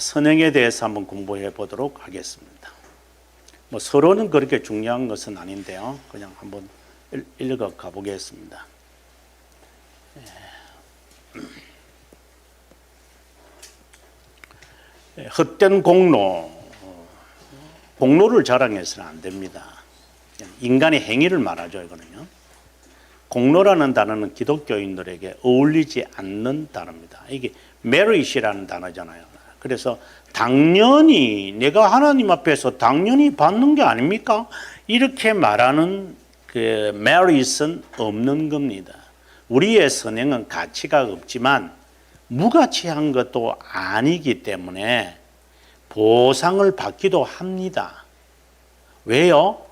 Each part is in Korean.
선행에 대해서 한번 공부해 보도록 하겠습니다. 뭐 서론은 그렇게 중요한 것은 아닌데요. 그냥 한번 읽어 가보겠습니다. 헛된 공로를 자랑해서는 안 됩니다. 인간의 행위를 말하죠, 이거는요. 공로라는 단어는 기독교인들에게 어울리지 않는 단어입니다. 이게 메릿이라는 단어잖아요. 그래서 당연히 내가 하나님 앞에서 당연히 받는 게 아닙니까? 이렇게 말하는 그 메릿은 없는 겁니다. 우리의 선행은 가치가 없지만 무가치한 것도 아니기 때문에 보상을 받기도 합니다. 왜요?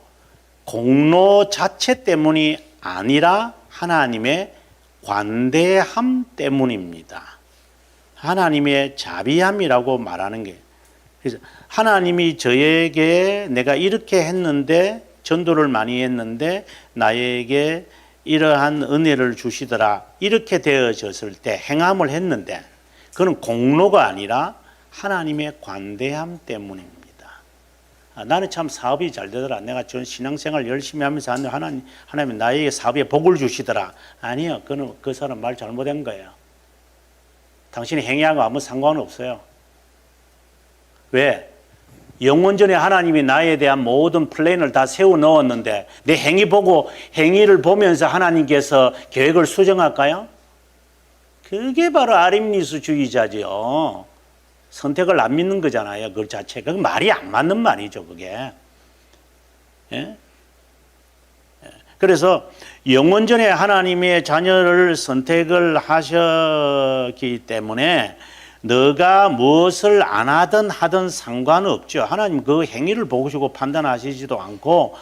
공로 자체 때문이 아니라 하나님의 관대함 때문입니다. 하나님의 자비함이라고 말하는 게, 그래서 하나님이 저에게 내가 이렇게 했는데, 전도를 많이 했는데 나에게 이러한 은혜를 주시더라, 이렇게 되어졌을 때 행함을 했는데 그건 공로가 아니라 하나님의 관대함 때문입니다. 나는 참 사업이 잘 되더라, 내가 전 신앙생활 열심히 하면서 하는데 하나님이 나에게 사업에 복을 주시더라. 아니요, 그는 그 사람 말 잘못한 거예요. 당신이 행위하고 아무 상관은 없어요. 왜? 영원전에 하나님이 나에 대한 모든 플랜을 다 세워 넣었는데 내 행위를 보면서 하나님께서 계획을 수정할까요? 그게 바로 아림니스주의자죠. 선택을 안 믿는 거잖아요. 그 자체가. 그 말이 안 맞는 말이죠, 그게. 예? 그래서 영원전에 하나님의 자녀를 선택을 하셨기 때문에 너가 무엇을 안 하든 상관없죠. 하나님 그 행위를 보시고 판단하시지도 않고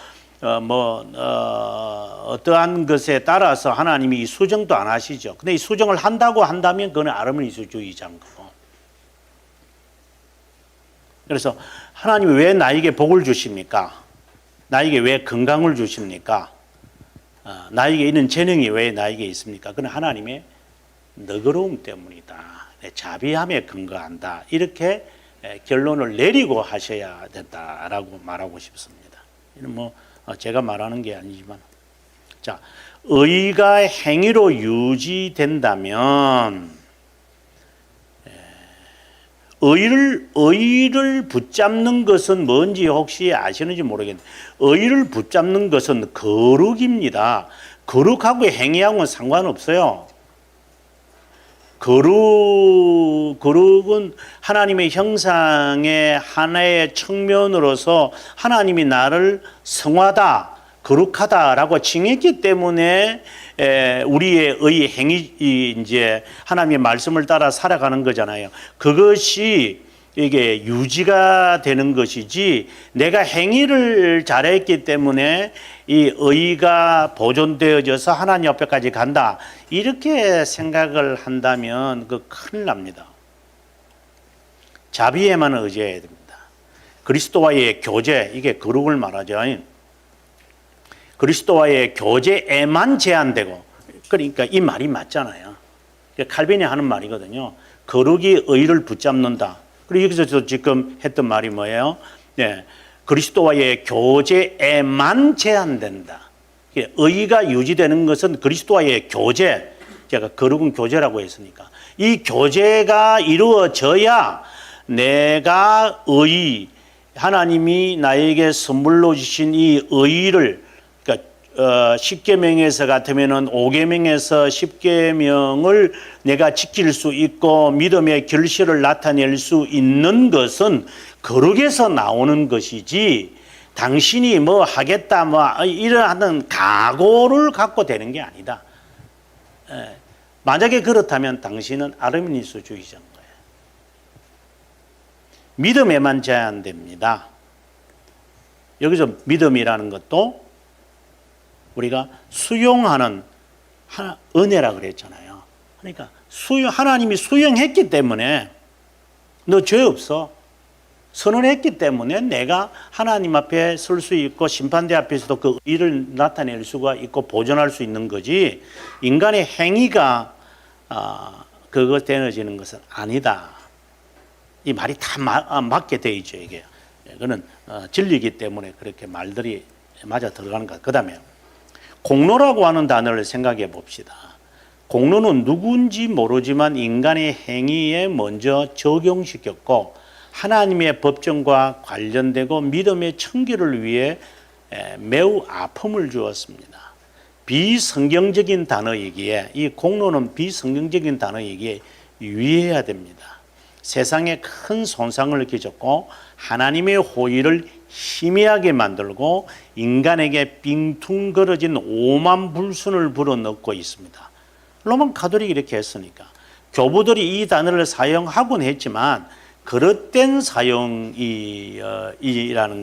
어떠한 것에 따라서 하나님이 이 수정도 안 하시죠. 근데 이 수정을 한다면 그건 아르미니스주의자인 거고. 그래서 하나님이 왜 나에게 복을 주십니까? 나에게 왜 건강을 주십니까? 나에게 있는 재능이 왜 나에게 있습니까? 그건 하나님의 너그러움 때문이다. 자비함에 근거한다. 이렇게 결론을 내리고 하셔야 된다라고 말하고 싶습니다. 이는 제가 말하는 게 아니지만, 자, 의가 행위로 유지된다면 의를 붙잡는 것은 뭔지 혹시 아시는지 모르겠는데, 의를 붙잡는 것은 거룩입니다. 거룩하고 행위하고는 상관없어요. 거룩은 하나님의 형상의 하나의 측면으로서 하나님이 나를 성하다, 거룩하다라고 칭했기 때문에 우리의 행위, 이제 하나님의 말씀을 따라 살아가는 거잖아요. 그것이 이게 유지가 되는 것이지, 내가 행위를 잘했기 때문에 이 의가 보존되어져서 하나님 앞에까지 간다, 이렇게 생각을 한다면 그 큰일 납니다. 자비에만 의지해야 됩니다. 그리스도와의 교제, 이게 거룩을 말하죠. 그리스도와의 교제에만 제한되고, 그러니까 이 말이 맞잖아요. 칼빈이 하는 말이거든요. 거룩이 의를 붙잡는다. 그리고 여기서 지금 했던 말이 뭐예요? 네, 그리스도와의 교제에만 제한된다. 의가 유지되는 것은 그리스도와의 교제, 제가 거룩은 교제라고 했으니까 이 교제가 이루어져야 내가 하나님이 나에게 선물로 주신 이 의를, 그러니까 10계명에서 같으면은 5계명에서 10계명을 내가 지킬 수 있고 믿음의 결실을 나타낼 수 있는 것은 거룩에서 나오는 것이지, 당신이 하겠다 이러한 각오를 갖고 되는 게 아니다. 만약에 그렇다면 당신은 아르미니스주의자인 거예요. 믿음에만 제한됩니다. 여기서 믿음이라는 것도 우리가 수용하는 은혜라 그랬잖아요. 그러니까 하나님이 수용했기 때문에 너 죄 없어, 선언했기 때문에 내가 하나님 앞에 설 수 있고 심판대 앞에서도 그 의를 나타낼 수가 있고 보존할 수 있는 거지, 인간의 행위가 그것 되어지는 것은 아니다. 이 말이 다 맞게 돼 있죠. 이게 이거는 진리이기 때문에 그렇게 말들이 맞아 들어가는 것. 그다음에 공로라고 하는 단어를 생각해 봅시다. 공로는 누군지 모르지만 인간의 행위에 먼저 적용시켰고 하나님의 법정과 관련되고 믿음의 청기를 위해 매우 아픔을 주었습니다. 비성경적인 단어이기에 이 공로는 비성경적인 비성경적인 유의해야 됩니다. 세상에 큰 손상을 끼쳤고 하나님의 호의를 희미하게 만들고 인간에게 빙퉁거려진 오만불순을 불어넣고 있습니다. 로마 가톨릭이 이렇게 했으니까 교부들이 이 단어를 사용하곤 했지만 그릇된 사용이라는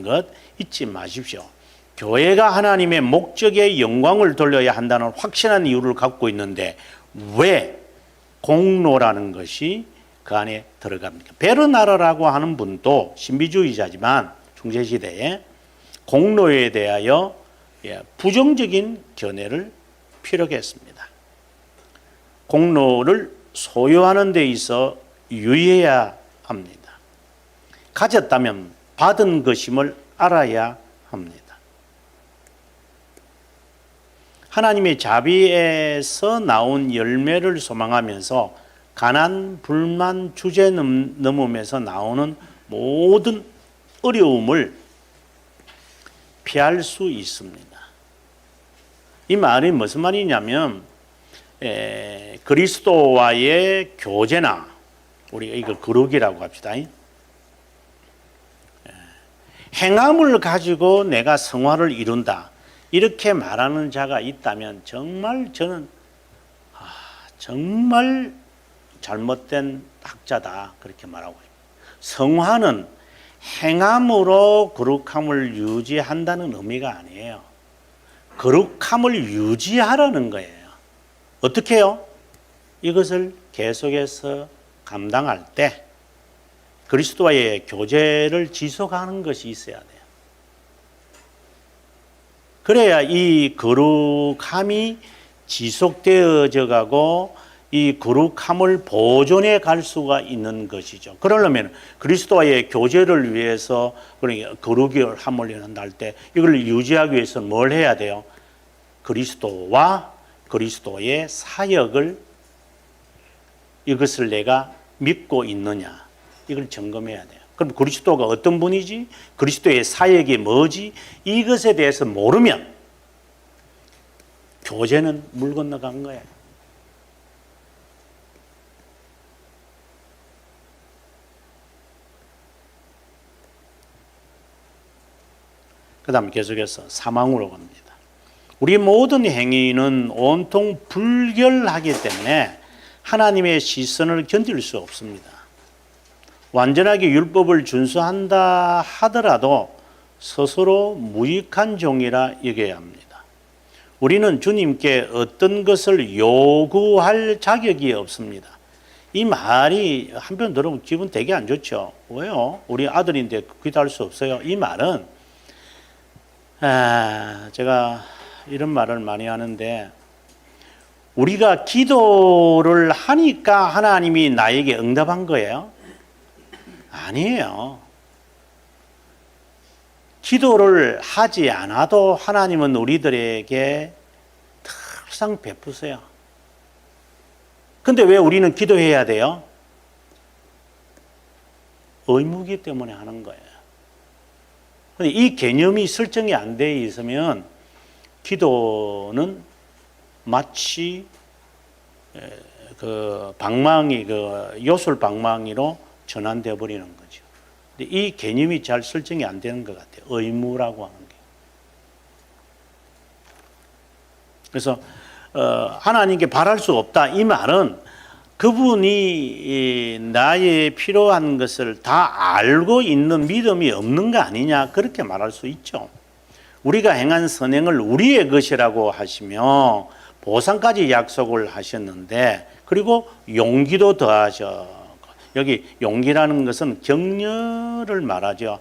것 잊지 마십시오. 교회가 하나님의 목적에 영광을 돌려야 한다는 확신한 이유를 갖고 있는데 왜 공로라는 것이 그 안에 들어갑니까? 베르나르라고 하는 분도 신비주의자지만 중세시대에 공로에 대하여 부정적인 견해를 피력했습니다. 공로를 소유하는 데 있어 유의해야 합니다. 가졌다면 받은 것임을 알아야 합니다. 하나님의 자비에서 나온 열매를 소망하면서 가난, 불만, 주제 넘음에서 나오는 모든 어려움을 피할 수 있습니다. 이 말이 무슨 말이냐면 그리스도와의 교제나 우리가 이걸 거룩이라고 합시다. 행함을 가지고 내가 성화를 이룬다. 이렇게 말하는 자가 있다면 정말 저는 정말 잘못된 학자다 그렇게 말하고 있습니다. 성화는 행함으로 거룩함을 유지한다는 의미가 아니에요. 거룩함을 유지하라는 거예요. 어떻게 해요? 이것을 계속해서 감당할 때 그리스도와의 교제를 지속하는 것이 있어야 돼요. 그래야 이 거룩함이 지속되어져 가고 이 거룩함을 보존해 갈 수가 있는 것이죠. 그러려면 그리스도와의 교제를 위해서 그러니까 거룩함을 한다 할 때 이걸 유지하기 위해서 뭘 해야 돼요? 그리스도와 그리스도의 사역을 이것을 내가 믿고 있느냐 이걸 점검해야 돼요. 그럼 그리스도가 어떤 분이지? 그리스도의 사역이 뭐지? 이것에 대해서 모르면 교제는 물 건너간 거예요. 그 다음 계속해서 사망으로 갑니다. 우리 모든 행위는 온통 불결하기 때문에 하나님의 시선을 견딜 수 없습니다. 완전하게 율법을 준수한다 하더라도 스스로 무익한 종이라 여겨야 합니다. 우리는 주님께 어떤 것을 요구할 자격이 없습니다. 이 말이 한편 들으면 기분 되게 안 좋죠. 왜요? 우리 아들인데 기도할 수 없어요. 이 말은 제가 이런 말을 많이 하는데 우리가 기도를 하니까 하나님이 나에게 응답한 거예요? 아니에요. 기도를 하지 않아도 하나님은 우리들에게 항상 베푸세요. 근데 왜 우리는 기도해야 돼요? 의무이기 때문에 하는 거예요. 근데 이 개념이 설정이 안 돼 있으면 기도는 마치 그 방망이, 그 요술 방망이로 전환되어 버리는 거죠. 근데 이 개념이 잘 설정이 안 되는 것 같아요. 의무라고 하는 게. 그래서 하나님께 바랄 수 없다. 이 말은 그분이 나의 필요한 것을 다 알고 있는 믿음이 없는 거 아니냐 그렇게 말할 수 있죠. 우리가 행한 선행을 우리의 것이라고 하시며 보상까지 약속을 하셨는데 그리고 용기도 더하셔. 여기 용기라는 것은 격려를 말하죠.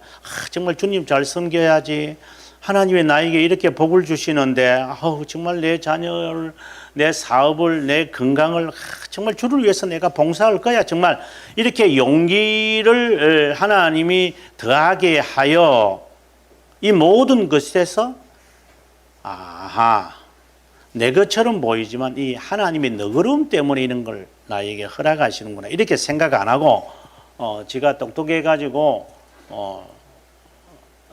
정말 주님 잘 섬겨야지. 하나님이 나에게 이렇게 복을 주시는데 정말 내 자녀를 내 사업을, 내 건강을 정말 주를 위해서 내가 봉사할 거야. 정말 이렇게 용기를 하나님이 더하게 하여 이 모든 것에서 아하, 내 것처럼 보이지만 이 하나님의 너그러움 때문에 이런 걸 나에게 허락하시는구나. 이렇게 생각 안 하고 지가 똑똑해가지고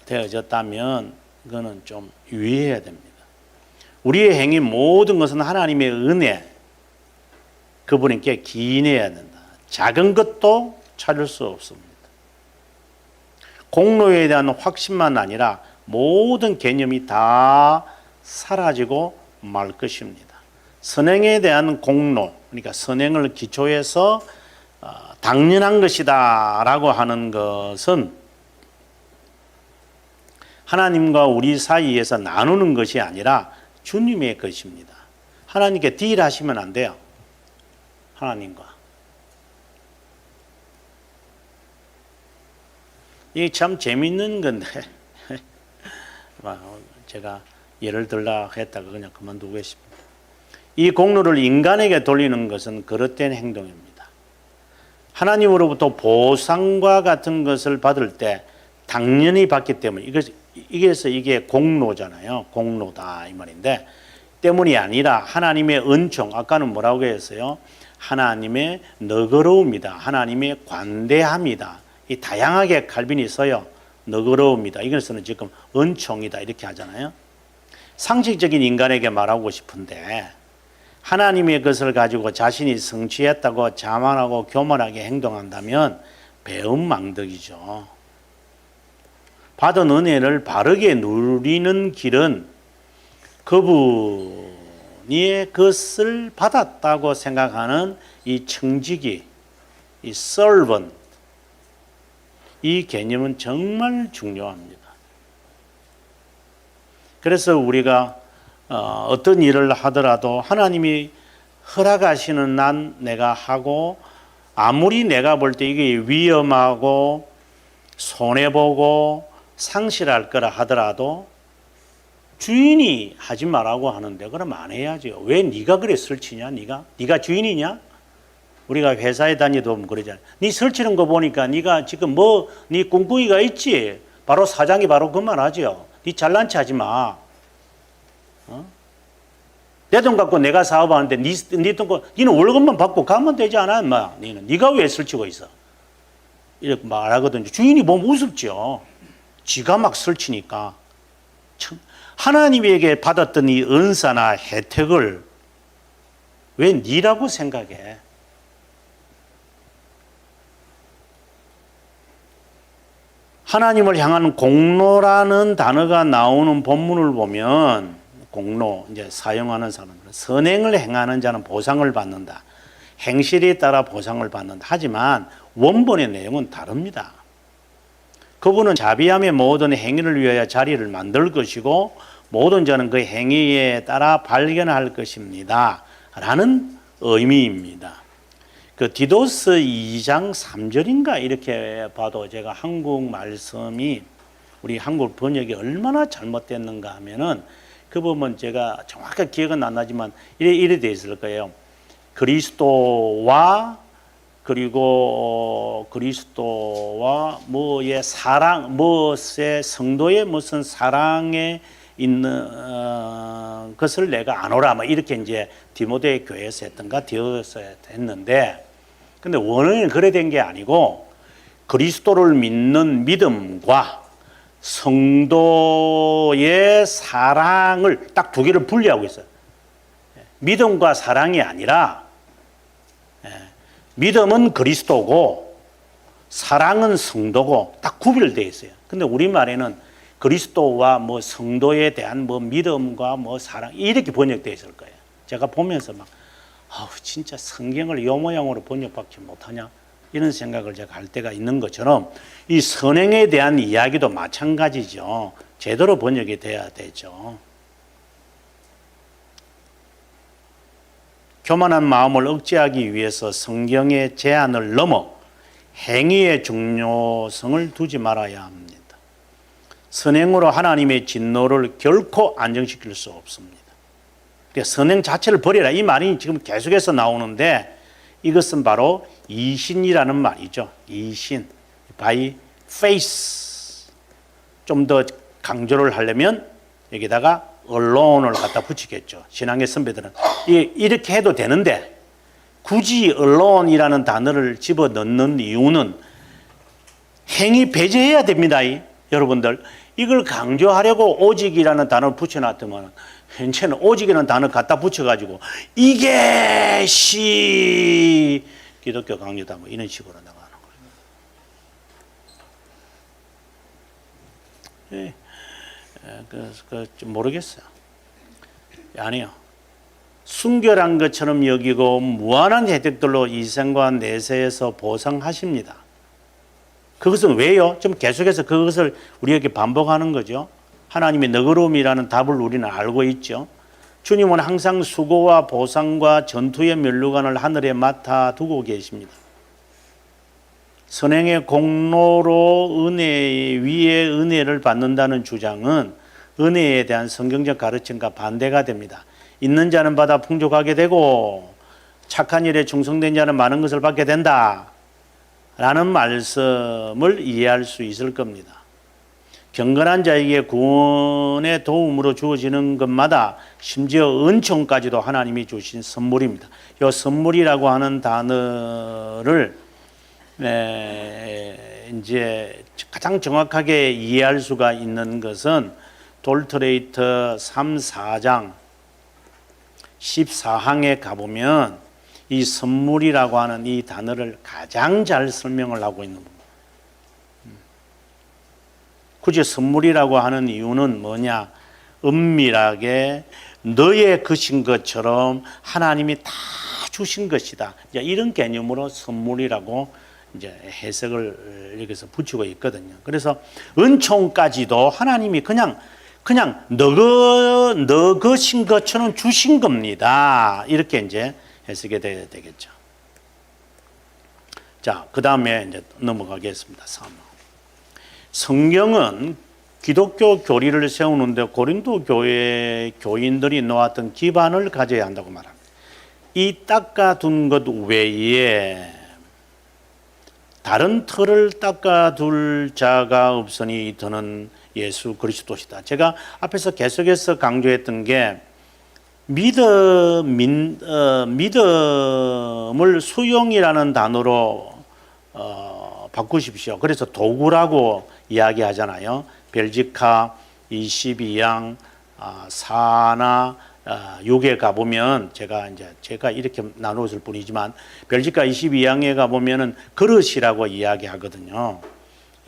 되어졌다면 그거는 좀 유의해야 됩니다. 우리의 행위 모든 것은 하나님의 은혜, 그분께 기인해야 된다. 작은 것도 찾을 수 없습니다. 공로에 대한 확신만 아니라 모든 개념이 다 사라지고 말 것입니다. 선행에 대한 공로, 그러니까 선행을 기초해서 당연한 것이다 라고 하는 것은 하나님과 우리 사이에서 나누는 것이 아니라 주님의 것입니다. 하나님께 딜하시면 안 돼요. 하나님과. 이게 참 재밌는 건데 제가 예를 들라 했다가 그냥 그만두겠습니다. 이 공로를 인간에게 돌리는 것은 그릇된 행동입니다. 하나님으로부터 보상과 같은 것을 받을 때 당연히 받기 때문에 이게 공로잖아요. 공로다 이 말인데 때문이 아니라 하나님의 은총, 아까는 뭐라고 했어요? 하나님의 너그러움이다. 하나님의 관대함이다. 이 다양하게 칼빈이 써요. 너그러움이다. 이것은 지금 은총이다 이렇게 하잖아요. 상식적인 인간에게 말하고 싶은데 하나님의 것을 가지고 자신이 성취했다고 자만하고 교만하게 행동한다면 배은망덕이죠. 받은 은혜를 바르게 누리는 길은 그분이 그것을 받았다고 생각하는 이 청지기, 이 servant, 이 개념은 정말 중요합니다. 그래서 우리가 어떤 일을 하더라도 하나님이 허락하시는 난 내가 하고 아무리 내가 볼 때 이게 위험하고 손해보고 상실할 거라 하더라도 주인이 하지 말라고 하는데 그럼 안 해야죠. 왜 네가 그래 설치냐? 네가 주인이냐? 우리가 회사에 다니다 보면 그러잖아요. 네 설치는 거 보니까 네가 지금 네 꿍꿍이가 있지. 바로 사장이 바로 그 말하죠. 네 잘난 체 하지 마. 내 돈 갖고 내가 사업하는데 네 돈 갖고 너는 월급만 받고 가면 되지 않아? 인마. 네가 왜 설치고 있어? 이렇게 말하거든요. 주인이 보면 우습죠. 지가 막 설치니까. 하나님에게 받았던 이 은사나 혜택을 왜 네라고 생각해? 하나님을 향한 공로라는 단어가 나오는 본문을 보면 공로, 이제 사용하는 사람들은 선행을 행하는 자는 보상을 받는다. 행실에 따라 보상을 받는다. 하지만 원본의 내용은 다릅니다. 그분은 자비함의 모든 행위를 위하여 자리를 만들 것이고 모든 자는 그 행위에 따라 발견할 것입니다. 라는 의미입니다. 그 디도스 2장 3절인가 이렇게 봐도 제가 한국 말씀이 우리 한국 번역이 얼마나 잘못됐는가 하면은 그 부분 제가 정확하게 기억은 안 나지만 이래 돼 있을 거예요. 그리스도와 뭐의 사랑, 무엇의 성도의 무슨 사랑에 있는 것을 내가 아노라 뭐 이렇게 이제 디모데 교회에서 했던가 되어서 했는데 근데 원어는 그래 된 게 아니고 그리스도를 믿는 믿음과 성도의 사랑을 딱 두 개를 분리하고 있어요. 믿음과 사랑이 아니라 믿음은 그리스도고 사랑은 성도고 딱 구별되어 있어요. 근데 우리말에는 그리스도와 뭐 성도에 대한 뭐 믿음과 뭐 사랑 이렇게 번역되어 있을 거예요. 제가 보면서 막 진짜 성경을 요 모양으로 번역밖에 못하냐 이런 생각을 제가 할 때가 있는 것처럼 이 선행에 대한 이야기도 마찬가지죠. 제대로 번역이 돼야 되죠. 교만한 마음을 억제하기 위해서 성경의 제한을 넘어 행위의 중요성을 두지 말아야 합니다. 선행으로 하나님의 진노를 결코 안정시킬 수 없습니다. 그러니까 선행 자체를 버려라 이 말이 지금 계속해서 나오는데 이것은 바로 이신이라는 말이죠. 이신, by faith. 좀 더 강조를 하려면 여기다가 alone을 갖다 붙이겠죠. 신앙의 선배들은 이렇게 해도 되는데 굳이 alone이라는 단어를 집어넣는 이유는 행위 배제해야 됩니다. 여러분들 이걸 강조하려고 오직이라는 단어를 붙여놨더만 현재는 오직이라는 단어를 갖다 붙여가지고 이게 기독교 강조다 뭐 이런 식으로 나가는 거예요. 좀 모르겠어요. 아니요. 순결한 것처럼 여기고 무한한 혜택들로 이생과 내세에서 보상하십니다. 그것은 왜요? 좀 계속해서 그것을 우리에게 반복하는 거죠. 하나님의 너그러움이라는 답을 우리는 알고 있죠. 주님은 항상 수고와 보상과 전투의 면류관을 하늘에 맡아 두고 계십니다. 선행의 공로로 은혜 위에 은혜를 받는다는 주장은 은혜에 대한 성경적 가르침과 반대가 됩니다. 있는 자는 받아 풍족하게 되고 착한 일에 충성된 자는 많은 것을 받게 된다 라는 말씀을 이해할 수 있을 겁니다. 경건한 자에게 구원의 도움으로 주어지는 것마다 심지어 은총까지도 하나님이 주신 선물입니다. 이 선물이라고 하는 단어를 이제 가장 정확하게 이해할 수가 있는 것은 돌트레이터 3, 4장 14항에 가보면 이 선물이라고 하는 이 단어를 가장 잘 설명을 하고 있는 겁니다. 굳이 선물이라고 하는 이유는 뭐냐? 은밀하게 너의 것인 것처럼 하나님이 다 주신 것이다. 이런 개념으로 선물이라고 이제 해석을 여기서 붙이고 있거든요. 그래서 은총까지도 하나님이 그냥 너 것인 것처럼 주신 겁니다. 이렇게 이제 해석이 돼야 되겠죠. 자, 그 다음에 이제 넘어가겠습니다. 3. 성경은 기독교 교리를 세우는데 고린도 교회 교인들이 놓았던 기반을 가져야 한다고 말합니다. 이 닦아둔 것 외에 다른 틀을 닦아둘 자가 없으니 이터는 예수 그리스도시다. 제가 앞에서 계속해서 강조했던 게 믿음을 수용이라는 단어로 바꾸십시오. 그래서 도구라고 이야기하잖아요. 벨지카 22양 4나 6에 가보면 제가 이렇게 나누었을 뿐이지만 벨지카 22양에 가보면은 그릇이라고 이야기하거든요.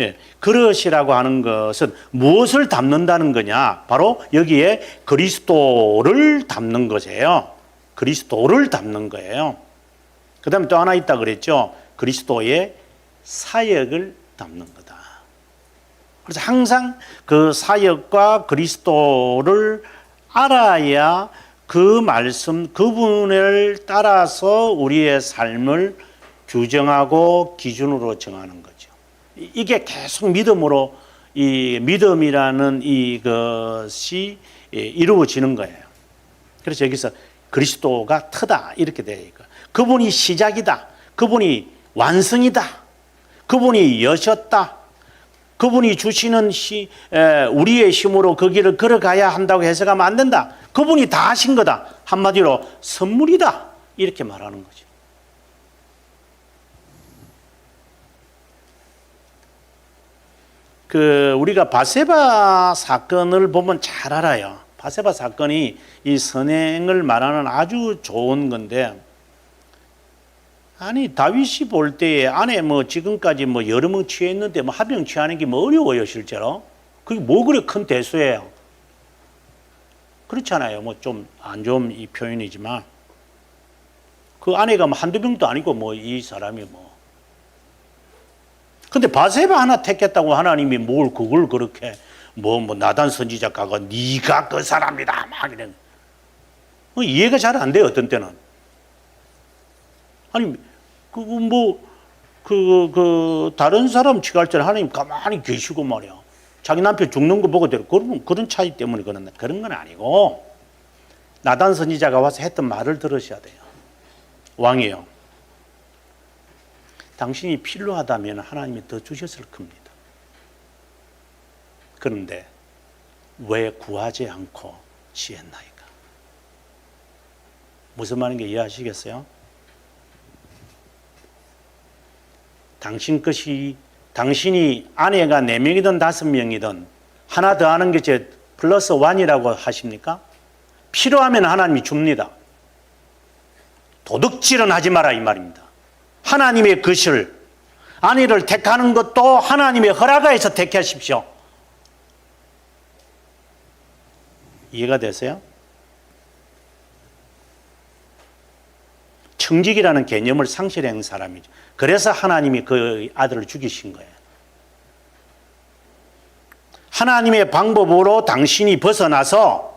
예, 그릇이라고 하는 것은 무엇을 담는다는 거냐? 바로 여기에 그리스도를 담는 것이에요. 그리스도를 담는 거예요. 그 다음에 또 하나 있다 그랬죠. 그리스도의 사역을 담는 거다. 그래서 항상 그 사역과 그리스도를 알아야 그 말씀, 그분을 따라서 우리의 삶을 규정하고 기준으로 정하는 거죠. 이게 계속 믿음으로, 이 믿음이라는 이것이 이루어지는 거예요. 그래서 여기서 그리스도가 터다 이렇게 되어 있고, 그분이 시작이다, 그분이 완성이다, 그분이 여셨다, 그분이 주시는 우리의 힘으로 그 길을 걸어가야 한다고 해석하면 안 된다. 그분이 다 하신 거다. 한마디로 선물이다. 이렇게 말하는 거죠. 우리가 바세바 사건을 보면 잘 알아요. 바세바 사건이 이 선행을 말하는 아주 좋은 건데, 아니 다윗이 볼 때에 안에 지금까지 여러 명 취했는데 한 명 취하는 게 어려워요 실제로. 그게 그래 큰 대수예요. 그렇잖아요. 좀 안 좋은 이 표현이지만 그 아내가 한두 명도 아니고 이 사람이 근데 바세바 하나 택했다고 하나님이 그걸 그렇게 나단 선지자가 네가 그 사람이다 막 이런 이해가 잘 안 돼요. 어떤 때는 아니 다른 사람 취할 때는 하나님 가만히 계시고 말이야. 자기 남편 죽는 거 보고 그러면 그런 차이 때문에 그런 건 아니고, 나단 선지자가 와서 했던 말을 들으셔야 돼요. 왕이요, 당신이 필요하다면 하나님이 더 주셨을 겁니다. 그런데 왜 구하지 않고 취했나이까? 무슨 말인지 이해하시겠어요? 당신이 아내가 4명이든 5명이든 하나 더 하는 게 제 플러스 1이라고 하십니까? 필요하면 하나님이 줍니다. 도둑질은 하지 마라 이 말입니다. 하나님의 것을, 아내를 택하는 것도 하나님의 허락하에서 택하십시오. 이해가 되세요? 청직이라는 개념을 상실한 사람이죠. 그래서 하나님이 그 아들을 죽이신 거예요. 하나님의 방법으로 당신이 벗어나서,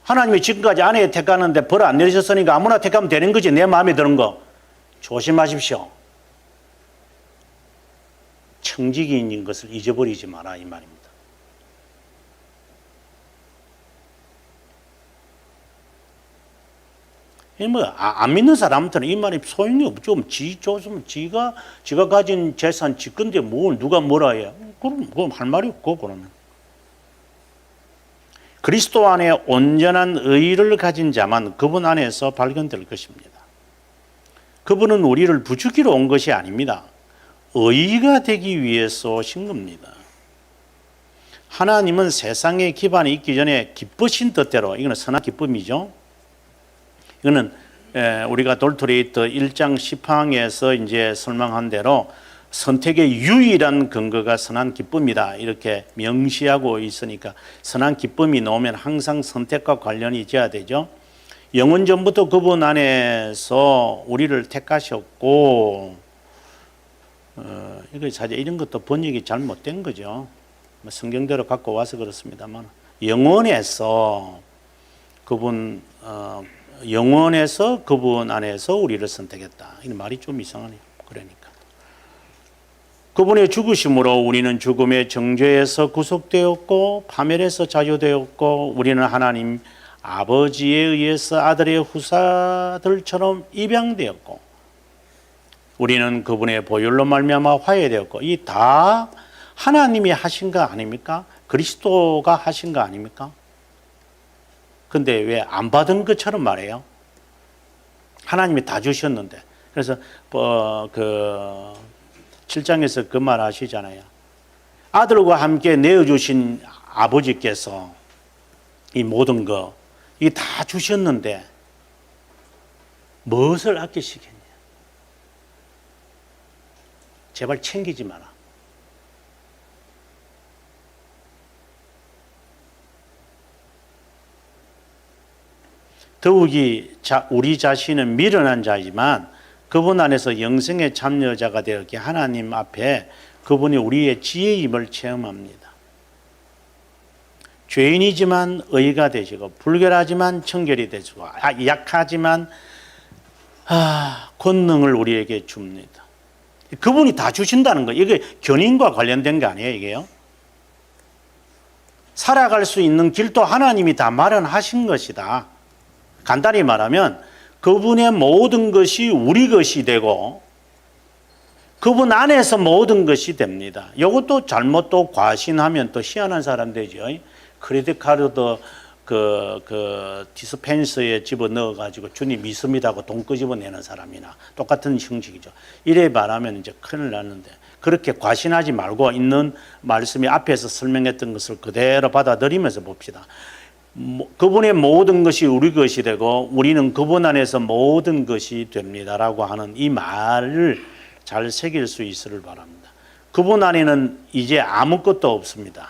하나님이 지금까지 아내 택하는데 벌 안 내리셨으니까 아무나 택하면 되는 거지. 내 마음에 드는 거. 조심하십시오. 청지기인 것을 잊어버리지 마라 이 말입니다. 안 믿는 사람한테는 이 말이 소용이 없죠. 지가 가진 재산 지 건데 뭘 누가 뭐라 해. 그럼 할 말이 없고, 그러면. 그리스도 안에 온전한 의를 가진 자만 그분 안에서 발견될 것입니다. 그분은 우리를 부추기러 온 것이 아닙니다. 의가 되기 위해서 오신 겁니다. 하나님은 세상의 기반이 있기 전에 기쁘신 뜻대로, 이거는 선한 기쁨이죠. 이거는 우리가 돌토레이터 1장 10항에서 이제 설명한 대로 선택의 유일한 근거가 선한 기쁨이다 이렇게 명시하고 있으니까, 선한 기쁨이 나오면 항상 선택과 관련이 있어야 되죠. 영원전부터 그분 안에서 우리를 택하셨고, 이거 사실 이런 것도 번역이 잘못된 거죠. 성경대로 갖고 와서 그렇습니다만, 영원에서 그분 안에서 우리를 선택했다. 이 말이 좀 이상하네요. 그러니까 그분의 죽으심으로 우리는 죽음의 정죄에서 구속되었고 파멸에서 자유되었고, 우리는 하나님 아버지에 의해서 아들의 후사들처럼 입양되었고, 우리는 그분의 보혈로 말미암아 화해되었고, 이 다 하나님이 하신 거 아닙니까? 그리스도가 하신 거 아닙니까? 근데 왜 안 받은 것처럼 말해요? 하나님이 다 주셨는데. 그래서 7장에서 그 말 하시잖아요. 아들과 함께 내어주신 아버지께서 이 모든 거, 이 다 주셨는데 무엇을 아끼시겠냐? 제발 챙기지 마라. 더욱이 우리 자신은 미련한 자이지만 그분 안에서 영생의 참여자가 되었기에 하나님 앞에 그분이 우리의 지혜임을 체험합니다. 죄인이지만 의가 되시고, 불결하지만 청결이 되시고, 약하지만 권능을 우리에게 줍니다. 그분이 다 주신다는 거예요. 이게 견인과 관련된 게 아니에요, 이게요. 살아갈 수 있는 길도 하나님이 다 마련하신 것이다. 간단히 말하면 그분의 모든 것이 우리 것이 되고 그분 안에서 모든 것이 됩니다. 이것도 잘못 또 과신하면 또 희한한 사람 되죠. 크레딧 카드 디스펜서에 집어넣어 가지고 주님 믿습니다고 돈 끄집어내는 사람이나 똑같은 형식이죠. 이래 말하면 이제 큰일 나는데, 그렇게 과신하지 말고 있는 말씀이 앞에서 설명했던 것을 그대로 받아들이면서 봅시다. 그분의 모든 것이 우리 것이 되고 우리는 그분 안에서 모든 것이 됩니다라고 하는 이 말을 잘 새길 수 있기를 바랍니다. 그분 안에는 이제 아무것도 없습니다.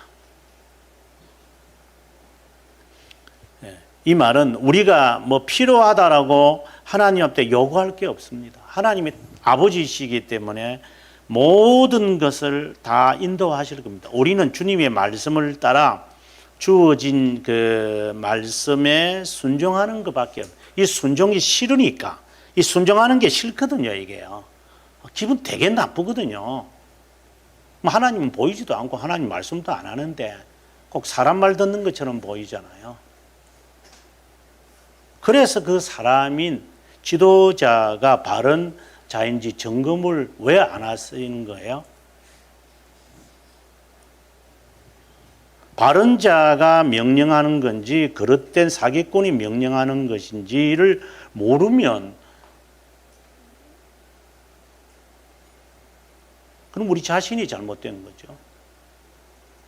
이 말은 우리가 뭐 필요하다라고 하나님 앞에 요구할 게 없습니다. 하나님이 아버지시기 때문에 모든 것을 다 인도하실 겁니다. 우리는 주님의 말씀을 따라 주어진 그 말씀에 순종하는 것밖에 없어요. 이 순종이 싫으니까, 이 순종하는 게 싫거든요, 이게요. 기분 되게 나쁘거든요. 하나님은 보이지도 않고 하나님 말씀도 안 하는데 꼭 사람 말 듣는 것처럼 보이잖아요. 그래서 그 사람인 지도자가 바른 자인지 점검을 왜 안 하시는 거예요? 바른 자가 명령하는 건지 그릇된 사기꾼이 명령하는 것인지를 모르면 그럼 우리 자신이 잘못된 거죠.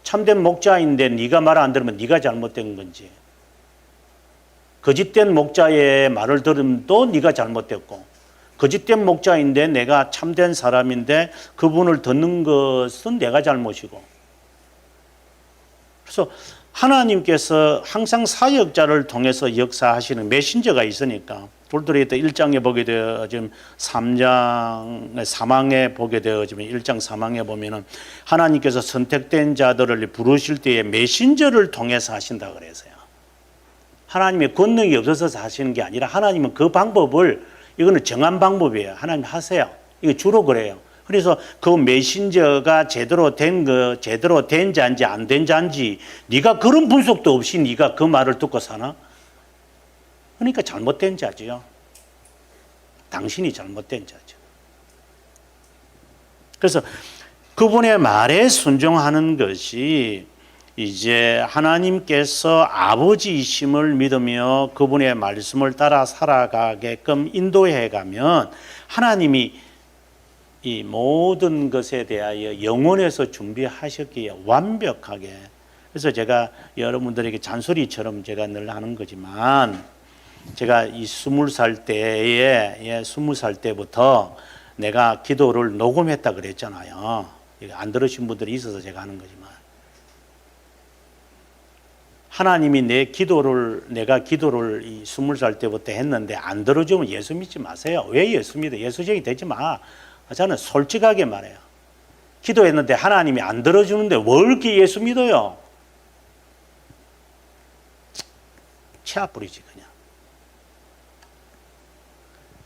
참된 목자인데 네가 말 안 들으면 네가 잘못된 건지, 거짓된 목자의 말을 들으면 또 네가 잘못됐고, 거짓된 목자인데 내가 참된 사람인데 그분을 듣는 것은 내가 잘못이고. 그래서 하나님께서 항상 사역자를 통해서 역사하시는 메신저가 있으니까 돌돌이에서 1장에 보게 되어 지금 3장 3항에 보게 되어지면 1장 3항에 보면은 하나님께서 선택된 자들을 부르실 때에 메신저를 통해서 하신다 그래서요. 하나님의 권능이 없어서 하시는 게 아니라 하나님은 그 방법을, 이거는 정한 방법이에요. 하나님 하세요. 이거 주로 그래요. 그래서 그 메신저가 제대로 된 자인지 안 된 자인지 네가 그런 분석도 없이 네가 그 말을 듣고 사나? 그러니까 잘못된 자죠. 당신이 잘못된 자죠. 그래서 그분의 말에 순종하는 것이 이제 하나님께서 아버지이심을 믿으며 그분의 말씀을 따라 살아가게끔 인도해 가면 하나님이 이 모든 것에 대하여 영원에서 준비하셨기에 완벽하게. 그래서 제가 여러분들에게 잔소리처럼 제가 늘 하는 거지만, 제가 이 20살 때에 20살 때부터 내가 기도를 녹음했다 그랬잖아요. 안 들으신 분들이 있어서 제가 하는 거지만, 하나님이 내가 기도를 이 20살 때부터 했는데 안 들어주면 예수 믿지 마세요. 왜 예수 믿어? 예수쟁이 되지 마. 저는 솔직하게 말해요. 기도했는데 하나님이 안 들어주는데 왜 이렇게 예수 믿어요? 치아 뿌리지 그냥.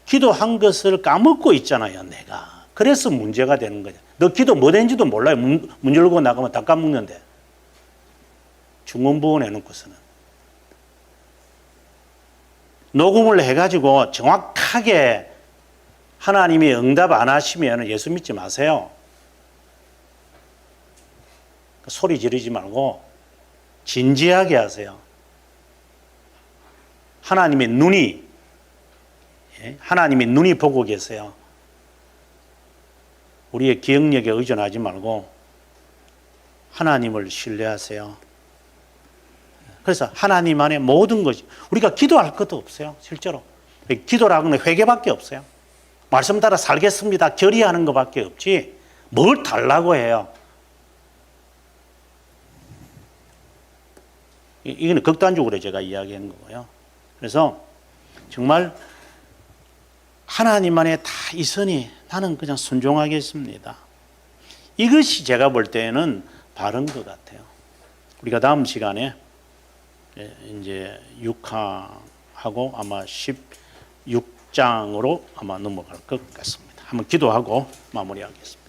기도한 것을 까먹고 있잖아요, 내가. 그래서 문제가 되는 거죠. 너 기도 못했는지도 몰라요. 문 열고 나가면 다 까먹는데. 중원부원 해놓고서는. 녹음을 해가지고 정확하게 하나님이 응답 안 하시면 예수 믿지 마세요. 소리 지르지 말고 진지하게 하세요. 하나님의 눈이 보고 계세요. 우리의 기억력에 의존하지 말고 하나님을 신뢰하세요. 그래서 하나님 안에 모든 것이, 우리가 기도할 것도 없어요. 실제로 기도라는 건 회개밖에 없어요. 말씀 따라 살겠습니다 결의하는 것밖에 없지 뭘 달라고 해요. 이거는 극단적으로 제가 이야기한 거고요. 그래서 정말 하나님 안에 다 있으니 나는 그냥 순종하겠습니다. 이것이 제가 볼 때는 바른 것 같아요. 우리가 다음 시간에 이제 6화하고 아마 16장으로 아마 넘어갈 것 같습니다. 한번 기도하고 마무리하겠습니다.